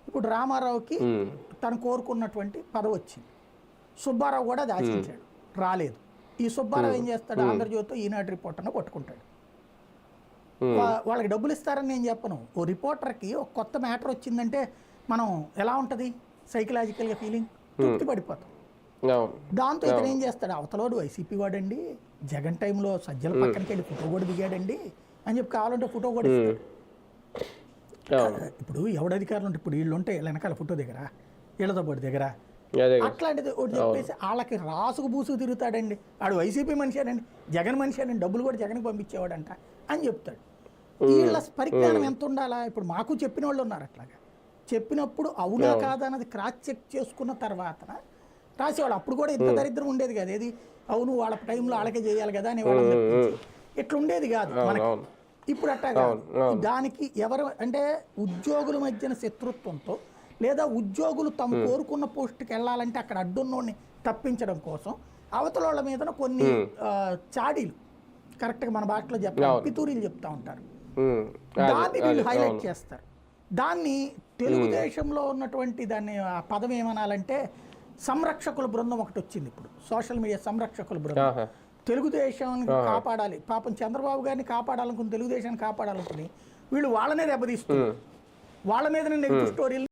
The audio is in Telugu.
ఇప్పుడు రామారావుకి తను కోరుకున్నటువంటి పదవి వచ్చింది. సుబ్బారావు కూడా అది ఆశించాడు, రాలేదు. ఈ సుబ్బారావు ఏం చేస్తాడు, ఆంధ్రజ్యోతితో ఈనాడు రిపోర్టర్ను కొట్టుకుంటాడు. వాళ్ళకి డబ్బులు ఇస్తారని నేను చెప్పను. ఓ రిపోర్టర్కి ఒక కొత్త మ్యాటర్ వచ్చిందంటే మనం ఎలా ఉంటుంది సైకలాజికల్గా ఫీలింగ్, తృప్తి పడిపోతాం. దాంతో ఇతను ఏం చేస్తాడు, అవతలోడు వైసీపీ వాడండి, జగన్ టైంలో సజ్జల పక్కనకి వెళ్ళి ఫోటో కూడా దిగాడండి అని చెప్పి కావాలంటే ఫోటో కూడా ఇస్తాడు. ఇప్పుడు ఎవడు అధికారులు ఉంటే ఇప్పుడు వీళ్ళు ఉంటే వెనకాల ఫోటో దగ్గర వీళ్ళతో పాటు దగ్గర అట్లాంటిది ఒకటి చెప్పేసి వాళ్ళకి రాసుకు బూసుకు తిరుగుతాడండి. ఆడు వైసీపీ మనిషేనండి, జగన్ మనిషేనండి, డబ్బులు కూడా జగన్కి పంపించేవాడంట అని చెప్తాడు. వీళ్ళ పరిజ్ఞానం ఎంత ఉండాలా? ఇప్పుడు మాకు చెప్పిన వాళ్ళు ఉన్నారు. అట్లాగా చెప్పినప్పుడు అవునా కాదా అన్నది క్రాస్ చెక్ చేసుకున్న తర్వాత రాసేవాళ్ళు. అప్పుడు కూడా ఇంత దరిద్రం ఉండేది కాదు. ఏది అవును వాళ్ళ టైంలో వాళ్ళకే చేయాలి కదా అని వాళ్ళని చెప్పించి ఇట్లా ఉండేది కాదు మనకి. ఇప్పుడు అట్టా కాదు. దానికి ఎవరు అంటే ఉద్యోగుల మధ్యన శత్రుత్వంతో లేదా ఉద్యోగులు తమ కోరుకున్న పోస్టుకి వెళ్ళాలంటే అక్కడ అడ్డున్నోడిని తప్పించడం కోసం అవతల వాళ్ళ మీద కొన్ని చాడీలు, కరెక్ట్గా మన భాషలో చెప్తారు, పితూరీలు చెప్తా ఉంటారు. దాన్ని వీళ్ళు హైలైట్ చేస్తారు. దాన్ని తెలుగుదేశంలో ఉన్నటువంటి దాన్ని ఆ పదం ఏమనాలంటే సంరక్షకుల బృందం ఒకటి వచ్చింది. ఇప్పుడు సోషల్ మీడియా సంరక్షకుల బృందం తెలుగుదేశాన్ని కాపాడాలి, పాపం చంద్రబాబు గారిని కాపాడాలనుకుని తెలుగుదేశాన్ని కాపాడాలనుకుని వీళ్ళు వాళ్ళనే దెబ్బతీస్తున్నారు. వాళ్ళ మీద నెగిటివ్ స్టోరీలు